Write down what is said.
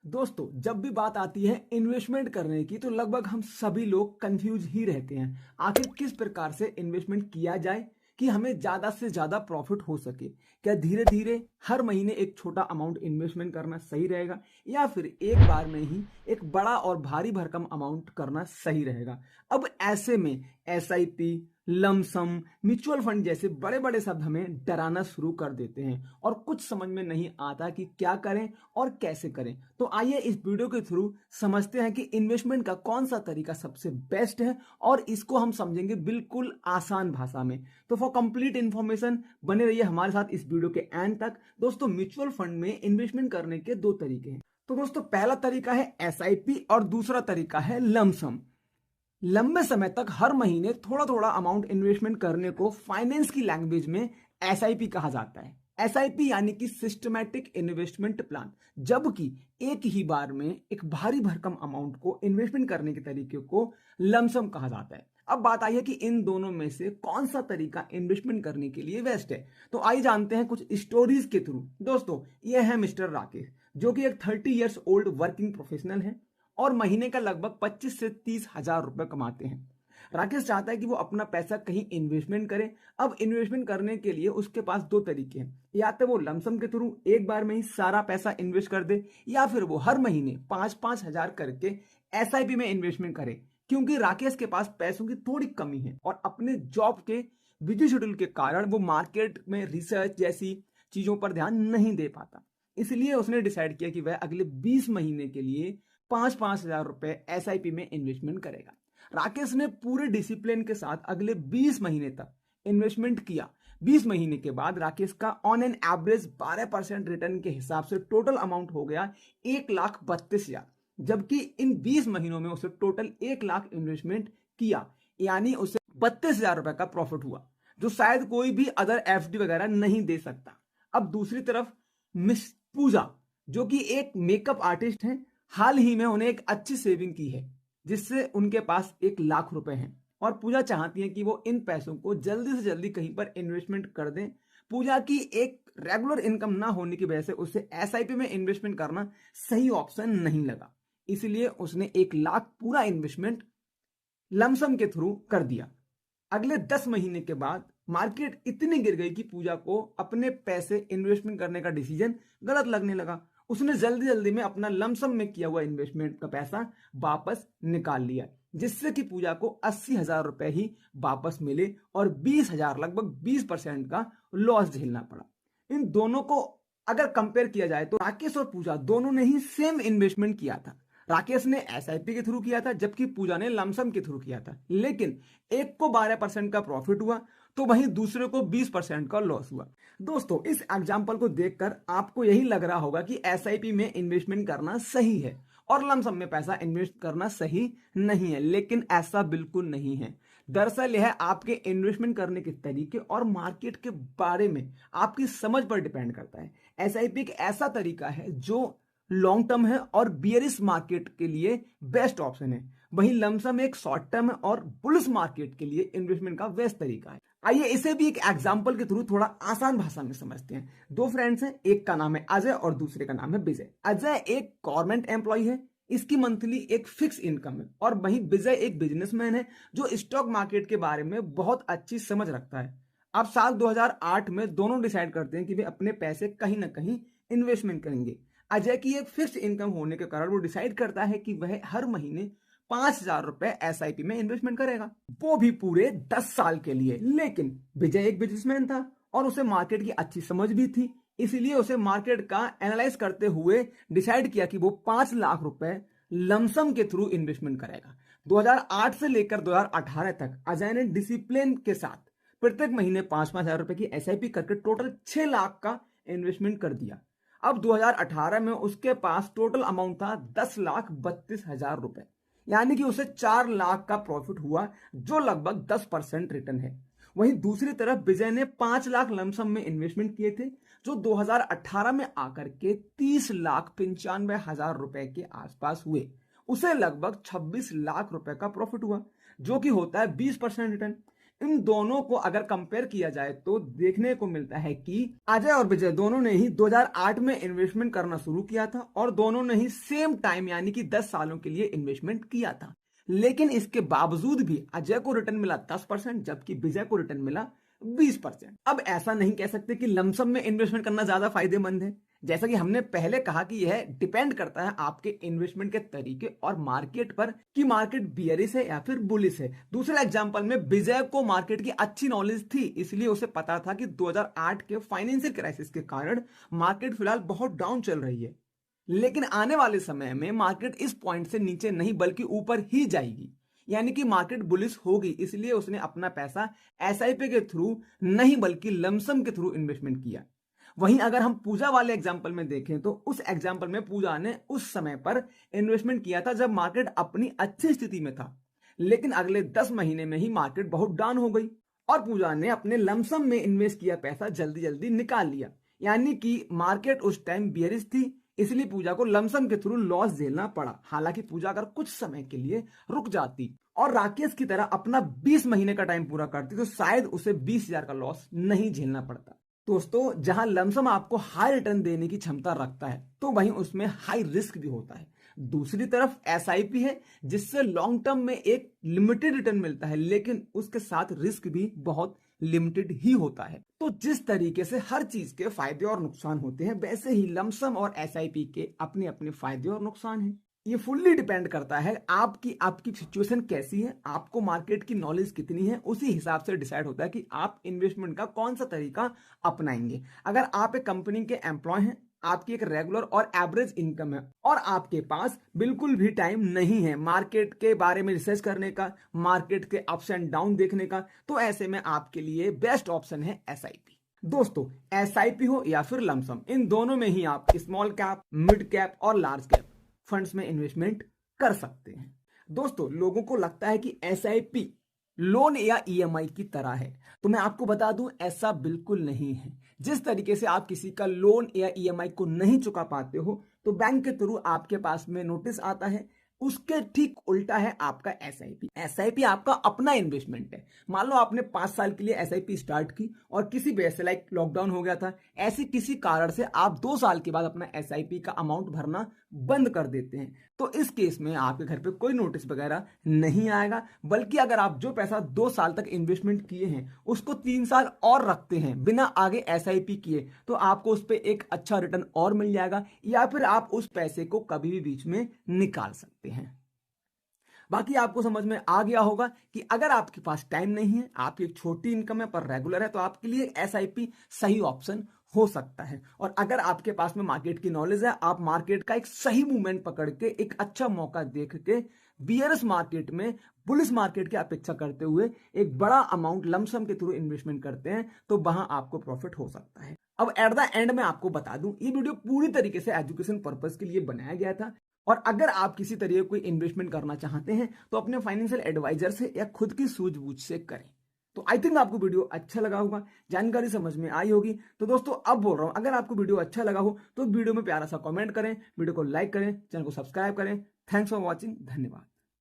दोस्तों, जब भी बात आती है इन्वेस्टमेंट करने की तो लगभग हम सभी लोग कंफ्यूज ही रहते हैं। आखिर किस प्रकार से इन्वेस्टमेंट किया जाए कि हमें ज्यादा से ज्यादा प्रॉफिट हो सके। क्या धीरे धीरे हर महीने एक छोटा अमाउंट इन्वेस्टमेंट करना सही रहेगा या फिर एक बार में ही एक बड़ा और भारी भरकम अमाउंट करना सही रहेगा। अब ऐसे में एसआईपी, लमसम, म्यूचुअल फंड जैसे बड़े बड़े शब्द हमें डराना शुरू कर देते हैं और कुछ समझ में नहीं आता कि क्या करें और कैसे करें। तो आइए इस वीडियो के थ्रू समझते हैं कि इन्वेस्टमेंट का कौन सा तरीका सबसे बेस्ट है और इसको हम समझेंगे बिल्कुल आसान भाषा में। तो फॉर कंप्लीट इंफॉर्मेशन बने रहिए हमारे साथ इस वीडियो के एंड तक। दोस्तों, म्यूचुअल फंड में इन्वेस्टमेंट करने के दो तरीके हैं। तो दोस्तों, पहला तरीका है एसआईपी और दूसरा तरीका है लमसम। लंबे समय तक हर महीने थोड़ा थोड़ा अमाउंट इन्वेस्टमेंट करने को फाइनेंस की लैंग्वेज में एसआईपी कहा जाता है। एसआईपी यानी कि सिस्टमैटिक इन्वेस्टमेंट प्लान, जबकि एक ही बार में एक भारी भरकम अमाउंट को इन्वेस्टमेंट करने के तरीके को लमसम कहा जाता है। अब बात आई है कि इन दोनों में से कौन सा तरीका इन्वेस्टमेंट करने के लिए बेस्ट है। तो आइए जानते हैं कुछ स्टोरीज के थ्रू। दोस्तों, ये है मिस्टर राकेश, जो कि एक 30 ईयर्स ओल्ड वर्किंग प्रोफेशनल है और महीने का लगभग 25 से 30 हजार रुपए कमाते हैं। राकेश चाहता है कि वो अपना पैसा कहीं इन्वेस्टमेंट करे। अब इन्वेस्टमेंट करने के लिए उसके पास दो तरीके हैं, या तो वो लमसम के थ्रू एक बार में ही सारा पैसा इन्वेस्ट कर दे या फिर वो हर महीने 5-5 हजार करके एसआईपी में इन्वेस्टमेंट करे। क्योंकि राकेश के पास पैसों की थोड़ी कमी है और अपने जॉब के बिजी शेड्यूल के कारण वो मार्केट में रिसर्च जैसी चीजों पर ध्यान नहीं दे पाता। इसलिए उसने डिसाइड किया कि वह अगले 20 महीने के लिए 5-5 हजार रुपए एसआईपी में इन्वेस्टमेंट करेगा। राकेश ने पूरे डिसिप्लिन के साथ अगले 20 महीने तक इन्वेस्टमेंट किया। 20 महीने के बाद राकेश का ऑन एन एवरेज 12% रिटर्न के हिसाब से टोटल अमाउंट हो गया 1,32,000। जबकि इन 20 महीनों में उसे टोटल 1 लाख इन्वेस्टमेंट किया, यानी उसे 32,000 रुपए का प्रॉफिट हुआ, जो शायद कोई भी अदर एफडी वगैरह नहीं दे सकता। अब दूसरी तरफ मिस पूजा, जो कि एक मेकअप आर्टिस्ट है, हाल ही में उन्हें एक अच्छी सेविंग की है जिससे उनके पास 1 लाख रुपए हैं और पूजा चाहती है कि वो इन पैसों को जल्दी से जल्दी कहीं पर इन्वेस्टमेंट कर दें। पूजा की एक रेगुलर इनकम ना होने की वजह से उसे एसआईपी में इन्वेस्टमेंट करना सही ऑप्शन नहीं लगा, इसलिए उसने 1 लाख पूरा इन्वेस्टमेंट लमसम के थ्रू कर दिया। अगले 10 महीने के बाद मार्केट इतनी गिर गई कि पूजा को अपने पैसे इन्वेस्टमेंट करने का डिसीजन गलत लगने लगा। उसने जल्दी जल्दी में अपना लमसम में किया हुआ इन्वेस्टमेंट का पैसा वापस निकाल लिया, जिससे कि पूजा को 80,000 रुपए ही वापस मिले और 20,000 लगभग 20% का लॉस झेलना पड़ा। इन दोनों को अगर कंपेयर किया जाए तो राकेश और पूजा दोनों ने ही सेम इन्वेस्टमेंट किया था। राकेश ने एसआईपी के थ्रू किया था जबकि पूजा ने लमसम के थ्रू किया था, लेकिन एक को 12% का प्रॉफिट हुआ तो वहीं दूसरे को 20% का लॉस हुआ। दोस्तों, इस एग्जाम्पल को देखकर आपको यही लग रहा होगा कि एसआईपी में इन्वेस्टमेंट करना सही है और लमसम में पैसा इन्वेस्ट करना सही नहीं है, लेकिन ऐसा बिल्कुल नहीं है। दरअसल यह आपके इन्वेस्टमेंट करने के तरीके और मार्केट के बारे में आपकी समझ पर डिपेंड करता है। एसआईपी एक ऐसा तरीका है जो लॉन्ग टर्म है और बियरिश मार्केट के लिए बेस्ट ऑप्शन है। वहीं लमसम एक शॉर्ट टर्म है और बुलिश मार्केट के लिए इन्वेस्टमेंट का बेस्ट तरीका है। आइए इसे भी एक एग्जांपल के थ्रू थोड़ा आसान भाषा में समझते हैं। दो फ्रेंड्स हैं, एक का नाम है अजय और दूसरे का नाम है विजय। अजय एक गवर्नमेंट एम्प्लॉय है, इसकी मंथली एक फिक्स इनकम है, और वहीं विजय एक बिजनेसमैन है जो स्टॉक मार्केट के बारे में बहुत अच्छी समझ रखता है। अब साल 2008 में दोनों डिसाइड करते हैं कि वे अपने पैसे कहीं ना कहीं इन्वेस्टमेंट करेंगे। अजय की एक फिक्स इनकम होने के कारण वो डिसाइड करता है कि वह हर महीने 5,000 रुपए एसआईपी में इन्वेस्टमेंट करेगा, वो भी पूरे 10 साल के लिए। लेकिन विजय एक बिजनेसमैन था और उसे मार्केट की अच्छी समझ भी थी, इसलिए उसे मार्केट का एनालाइज करते हुए डिसाइड किया कि वो 5 लाख रुपए लमसम के थ्रू इन्वेस्टमेंट करेगा। 2008 से लेकर 2018 तक अजय ने डिसिप्लिन के साथ प्रत्येक महीने 5-5 हजार रुपए की एसआईपी करके टोटल 6 लाख का इन्वेस्टमेंट कर दिया। अब 2018 में उसके पास टोटल अमाउंट था 10,32,000 रुपए, यानी कि उसे 4 लाख का प्रॉफिट हुआ, जो लगभग 10% रिटर्न है। वहीं दूसरी तरफ विजय ने 5 लाख लमसम में इन्वेस्टमेंट किए थे, जो 2018 में आकर के 30,95,000 रुपए के आसपास हुए। उसे लगभग 26 लाख रुपए का प्रॉफिट हुआ, जो कि होता है 20% रिटर्न। इन दोनों को अगर कंपेयर किया जाए तो देखने को मिलता है कि अजय और विजय दोनों ने ही 2008 में इन्वेस्टमेंट करना शुरू किया था और दोनों ने ही सेम टाइम यानी कि 10 सालों के लिए इन्वेस्टमेंट किया था। लेकिन इसके बावजूद भी अजय को रिटर्न मिला 10% जबकि विजय को रिटर्न मिला 20%। अब ऐसा नहीं कह सकते कि लमसम में इन्वेस्टमेंट करना ज्यादा फायदेमंद है। जैसा कि हमने पहले कहा कि यह डिपेंड करता है आपके इन्वेस्टमेंट के तरीके और मार्केट पर कि मार्केट बियरिश है या फिर बुलिश है। दूसरे एग्जांपल में विजय को मार्केट की अच्छी नॉलेज थी, इसलिए उसे पता था कि 2008 के फाइनेंशियल क्राइसिस के कारण मार्केट फिलहाल बहुत डाउन चल रही है, लेकिन आने वाले समय में मार्केट इस पॉइंट से नीचे नहीं बल्कि ऊपर ही जाएगी, यानी कि मार्केट बुलिश होगी। इसलिए उसने अपना पैसा एसआईपी के थ्रू नहीं बल्कि लमसम के थ्रू इन्वेस्टमेंट किया। वहीं अगर हम पूजा वाले एग्जांपल में देखें तो उस एग्जांपल में पूजा ने उस समय पर इन्वेस्टमेंट किया था जब मार्केट अपनी अच्छी स्थिति में था, लेकिन अगले 10 महीने में ही मार्केट बहुत डाउन हो गई और पूजा ने अपने लमसम में इन्वेस्ट किया पैसा जल्दी जल्दी निकाल लिया, यानी कि मार्केट उस टाइम बियरिश थी, इसलिए पूजा को लमसम के थ्रू लॉस झेलना पड़ा। हालांकि पूजा अगर कुछ समय के लिए रुक जाती और राकेश की तरह अपना 20 महीने का टाइम पूरा करती तो शायद उसे 20,000 का लॉस नहीं झेलना पड़ता। दोस्तों, जहां लमसम आपको हाई रिटर्न देने की क्षमता रखता है तो वहीं उसमें हाई रिस्क भी होता है। दूसरी तरफ एसआईपी है जिससे लॉन्ग टर्म में एक लिमिटेड रिटर्न मिलता है, लेकिन उसके साथ रिस्क भी बहुत लिमिटेड ही होता है। तो जिस तरीके से हर चीज के फायदे और नुकसान होते हैं, वैसे ही लमसम और एसआईपी के अपने अपने फायदे और नुकसान हैं। ये फुल्ली डिपेंड करता है आपकी सिचुएशन कैसी है, आपको मार्केट की नॉलेज कितनी है, उसी हिसाब से डिसाइड होता है कि आप इन्वेस्टमेंट का कौन सा तरीका अपनाएंगे। अगर आप एक कंपनी के एम्प्लॉय हैं, आपकी एक रेगुलर और एवरेज इनकम है और आपके पास बिल्कुल भी टाइम नहीं है मार्केट के बारे में रिसर्च करने का, मार्केट के अप्स एंड डाउन देखने का, तो ऐसे में आपके लिए बेस्ट ऑप्शन है एसआईपी। दोस्तों, एसआईपी हो या फिर लमसम, इन दोनों में ही आप स्मॉल कैप, मिड कैप और लार्ज कैप फंड्स में इन्वेस्टमेंट कर सकते हैं। दोस्तों, लोगों को लगता है कि एसआईपी लोन या ईएमआई की तरह है, तो मैं आपको बता दूं ऐसा बिल्कुल नहीं है। जिस तरीके से आप किसी का लोन या ईएमआई को नहीं चुका पाते हो तो बैंक के थ्रू आपके पास में नोटिस आता है, उसके ठीक उल्टा है आपका एसआईपी। एसआईपी आपका अपना इन्वेस्टमेंट है। मान लो आपने 5 साल के लिए एसआईपी स्टार्ट की और किसी वजह से लाइक लॉकडाउन हो गया था, ऐसी किसी कारण से आप 2 साल के बाद अपना एसआईपी का अमाउंट भरना बंद कर देते हैं, तो इस केस में आपके घर पे कोई नोटिस वगैरह नहीं आएगा, बल्कि अगर आप जो पैसा 2 साल तक इन्वेस्टमेंट किए हैं उसको 3 साल और रखते हैं बिना आगे एसआईपी किए, तो आपको उस पर एक अच्छा रिटर्न और मिल जाएगा, या फिर आप उस पैसे को कभी भी बीच में निकाल सकते हैं। बाकी आपको समझ में आ गया होगा कि अगर आपके पास टाइम नहीं है, आपकी एक छोटी इनकम है पर रेगुलर है, तो आपके लिए एसआईपी सही ऑप्शन हो सकता है। और अगर आपके पास में मार्केट की नॉलेज है, आप मार्केट का एक सही मूवमेंट पकड़ के एक अच्छा मौका देख के बियरस मार्केट में बुलिश मार्केट की अपेक्षा करते हुए एक बड़ा अमाउंट लमसम के थ्रू इन्वेस्टमेंट करते हैं, तो वहां आपको प्रॉफिट हो सकता है। अब एट द एंड में आपको बता दूं, ये वीडियो पूरी तरीके से एजुकेशन पर्पस के लिए बनाया गया था, और अगर आप किसी तरह कोई इन्वेस्टमेंट करना चाहते हैं तो अपने फाइनेंशियल एडवाइजर से या खुद की सूझबूझ से करें। तो आई थिंक आपको वीडियो अच्छा लगा होगा, जानकारी समझ में आई होगी। तो दोस्तों, अब बोल रहा हूं, अगर आपको वीडियो अच्छा लगा हो तो वीडियो में प्यारा सा कमेंट करें, वीडियो को लाइक करें, चैनल को सब्सक्राइब करें। थैंक्स फॉर वॉचिंग, धन्यवाद।